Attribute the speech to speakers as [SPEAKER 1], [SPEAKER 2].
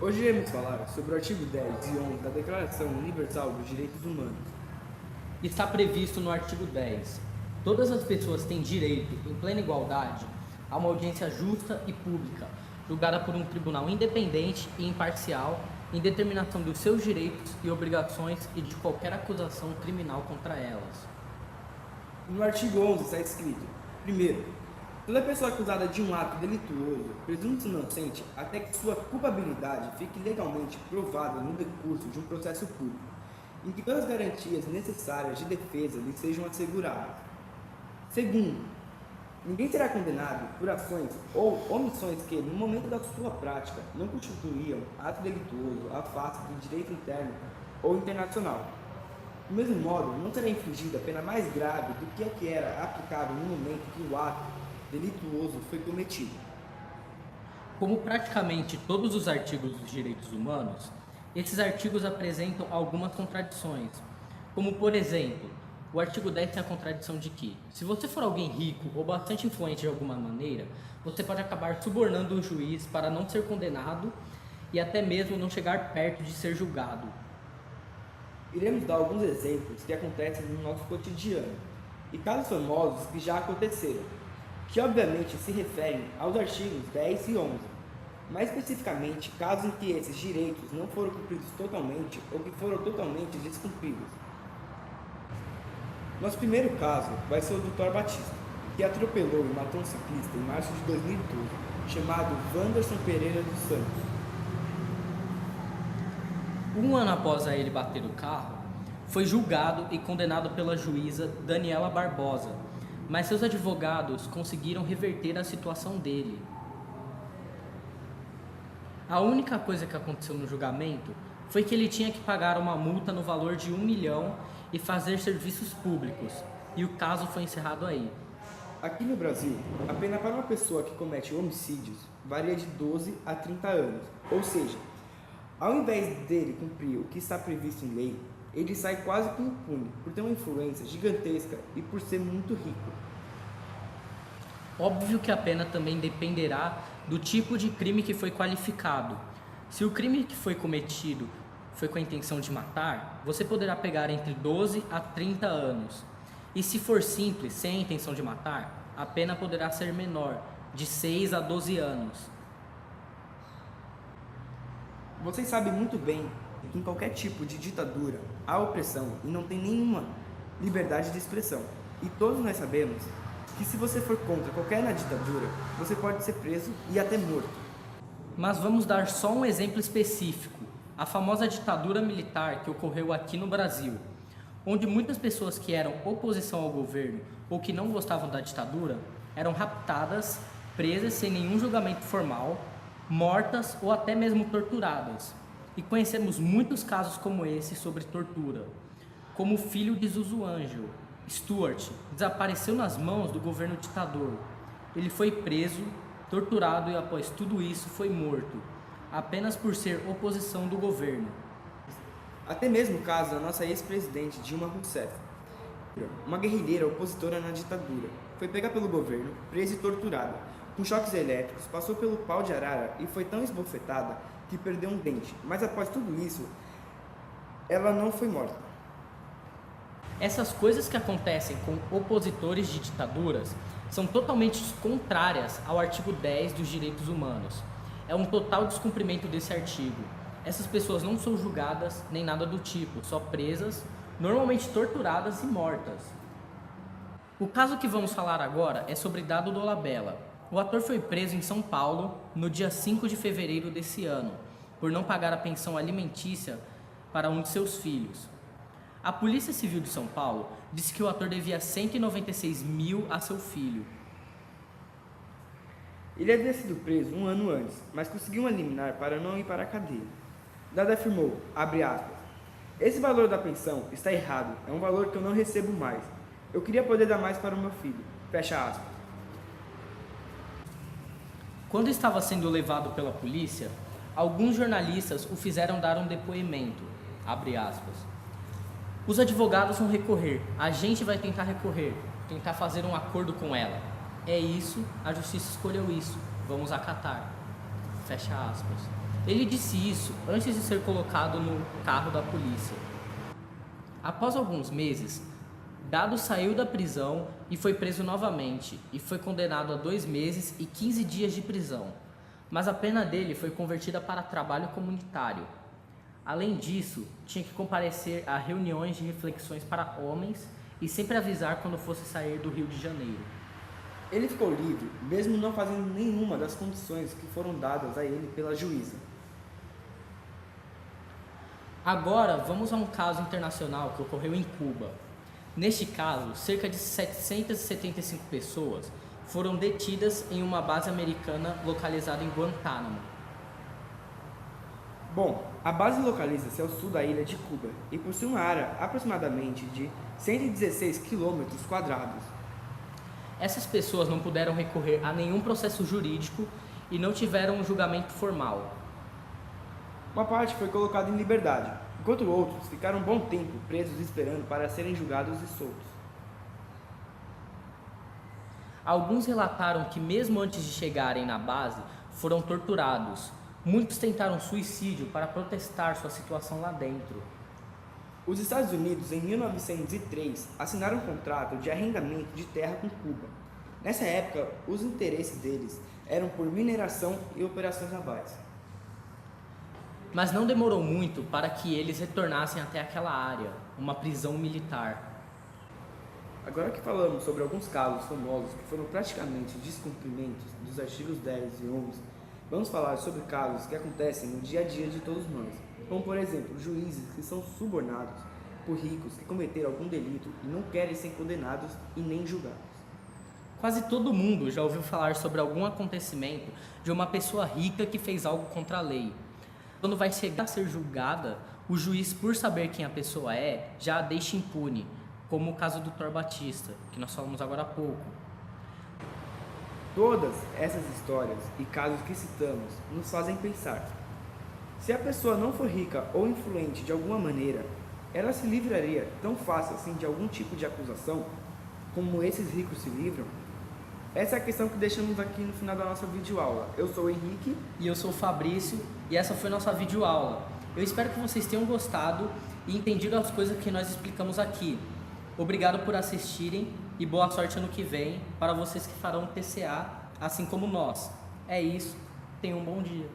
[SPEAKER 1] Hoje iremos falar sobre o artigo 10 e 11 da Declaração Universal dos Direitos Humanos.
[SPEAKER 2] Está previsto no artigo 10. Todas as pessoas têm direito, em plena igualdade, a uma audiência justa e pública, julgada por um tribunal independente e imparcial, em determinação dos seus direitos e obrigações e de qualquer acusação criminal contra elas.
[SPEAKER 1] No artigo 11 está escrito: primeiro, toda pessoa acusada de um ato delituoso presume-se inocente até que sua culpabilidade fique legalmente provada no decurso de um processo público, em que todas as garantias necessárias de defesa lhe sejam asseguradas. Segundo, ninguém será condenado por ações ou omissões que, no momento da sua prática, não constituíam ato delituoso à face do direito interno ou internacional. Do mesmo modo, não será infligida pena mais grave do que a que era aplicável no momento que o ato delituoso foi cometido.
[SPEAKER 2] Como praticamente todos os artigos dos direitos humanos, esses artigos apresentam algumas contradições, como por exemplo, o artigo 10 tem a contradição de que, se você for alguém rico ou bastante influente de alguma maneira, você pode acabar subornando o juiz para não ser condenado e até mesmo não chegar perto de ser julgado.
[SPEAKER 1] Iremos dar alguns exemplos que acontecem no nosso cotidiano e casos famosos que já aconteceram, que obviamente se referem aos artigos 10 e 11, mais especificamente casos em que esses direitos não foram cumpridos totalmente ou que foram totalmente descumpridos. Nosso primeiro caso vai ser o do Dr. Batista, que atropelou e matou um ciclista em março de 2012, chamado Wanderson Pereira dos Santos.
[SPEAKER 2] Um ano após ele bater o carro, foi julgado e condenado pela juíza Daniela Barbosa, mas seus advogados conseguiram reverter a situação dele. A única coisa que aconteceu no julgamento foi que ele tinha que pagar uma multa no valor de 1 milhão e fazer serviços públicos, e o caso foi encerrado aí.
[SPEAKER 1] Aqui no Brasil, a pena para uma pessoa que comete homicídios varia de 12 a 30 anos, ou seja, ao invés dele cumprir o que está previsto em lei, ele sai quase que impune por ter uma influência gigantesca e por ser muito rico.
[SPEAKER 2] Óbvio que a pena também dependerá do tipo de crime que foi qualificado. Se o crime que foi cometido foi com a intenção de matar, você poderá pegar entre 12 a 30 anos. E se for simples, sem a intenção de matar, a pena poderá ser menor, de 6 a 12 anos.
[SPEAKER 1] Vocês sabem muito bem que em qualquer tipo de ditadura há opressão e não tem nenhuma liberdade de expressão. E todos nós sabemos que se você for contra qualquer na ditadura, você pode ser preso e até morto.
[SPEAKER 2] Mas vamos dar só um exemplo específico, a famosa ditadura militar que ocorreu aqui no Brasil, onde muitas pessoas que eram oposição ao governo ou que não gostavam da ditadura eram raptadas, presas sem nenhum julgamento formal, mortas ou até mesmo torturadas. E conhecemos muitos casos como esse sobre tortura, como o filho de Zuzu Ângelo, Stuart, desapareceu nas mãos do governo ditador. Ele foi preso, torturado e após tudo isso foi morto, apenas por ser oposição do governo.
[SPEAKER 1] Até mesmo o caso da nossa ex-presidente Dilma Rousseff, uma guerrilheira opositora na ditadura, foi pega pelo governo, presa e torturada, com choques elétricos, passou pelo pau de arara e foi tão esbofetada que perdeu um dente, mas após tudo isso, ela não foi morta.
[SPEAKER 2] Essas coisas que acontecem com opositores de ditaduras são totalmente contrárias ao artigo 10 dos direitos humanos. É um total descumprimento desse artigo. Essas pessoas não são julgadas nem nada do tipo, só presas, normalmente torturadas e mortas. O caso que vamos falar agora é sobre Dado Dolabella. O ator foi preso em São Paulo no dia 5 de fevereiro desse ano, por não pagar a pensão alimentícia para um de seus filhos. A Polícia Civil de São Paulo disse que o ator devia 196 mil a seu filho.
[SPEAKER 1] Ele havia sido preso um ano antes, mas conseguiu uma liminar para não ir para a cadeia. Dado afirmou, abre aspas, esse valor da pensão está errado, é um valor que eu não recebo mais. Eu queria poder dar mais para o meu filho, fecha aspas.
[SPEAKER 2] Quando estava sendo levado pela polícia, alguns jornalistas o fizeram dar um depoimento, abre aspas. Os advogados vão recorrer, a gente vai tentar recorrer, tentar fazer um acordo com ela. É isso, a justiça escolheu isso, vamos acatar. Fecha aspas. Ele disse isso antes de ser colocado no carro da polícia. Após alguns meses, Dado saiu da prisão e foi preso novamente e foi condenado a 2 meses e 15 dias de prisão, mas a pena dele foi convertida para trabalho comunitário. Além disso, tinha que comparecer a reuniões de reflexões para homens e sempre avisar quando fosse sair do Rio de Janeiro.
[SPEAKER 1] Ele ficou livre, mesmo não fazendo nenhuma das condições que foram dadas a ele pela juíza.
[SPEAKER 2] Agora, vamos a um caso internacional que ocorreu em Cuba. Neste caso, cerca de 775 pessoas foram detidas em uma base americana localizada em Guantánamo.
[SPEAKER 1] Bom, a base localiza-se ao sul da ilha de Cuba e possui uma área aproximadamente de 116 quilômetros quadrados.
[SPEAKER 2] Essas pessoas não puderam recorrer a nenhum processo jurídico e não tiveram um julgamento formal.
[SPEAKER 1] Uma parte foi colocada em liberdade, enquanto outros ficaram um bom tempo presos esperando para serem julgados e soltos.
[SPEAKER 2] Alguns relataram que mesmo antes de chegarem na base, foram torturados. Muitos tentaram suicídio para protestar sua situação lá dentro.
[SPEAKER 1] Os Estados Unidos, em 1903, assinaram um contrato de arrendamento de terra com Cuba. Nessa época, os interesses deles eram por mineração e operações navais.
[SPEAKER 2] Mas não demorou muito para que eles retornassem até aquela área, uma prisão militar.
[SPEAKER 1] Agora que falamos sobre alguns casos famosos que foram praticamente descumprimentos dos artigos 10 e 11, vamos falar sobre casos que acontecem no dia a dia de todos nós, como por exemplo, juízes que são subornados por ricos que cometeram algum delito e não querem ser condenados e nem julgados.
[SPEAKER 2] Quase todo mundo já ouviu falar sobre algum acontecimento de uma pessoa rica que fez algo contra a lei. Quando vai chegar a ser julgada, o juiz, por saber quem a pessoa é, já a deixa impune, como o caso do Thor Batista, que nós falamos agora há pouco.
[SPEAKER 1] Todas essas histórias e casos que citamos nos fazem pensar. Se a pessoa não for rica ou influente de alguma maneira, ela se livraria tão fácil assim de algum tipo de acusação como esses ricos se livram? Essa é a questão que deixamos aqui no final da nossa videoaula. Eu sou o Henrique.
[SPEAKER 2] E eu sou o Fabrício, e essa foi nossa videoaula. Eu espero que vocês tenham gostado e entendido as coisas que nós explicamos aqui. Obrigado por assistirem e boa sorte ano que vem para vocês que farão TCA, assim como nós. É isso, tenham um bom dia.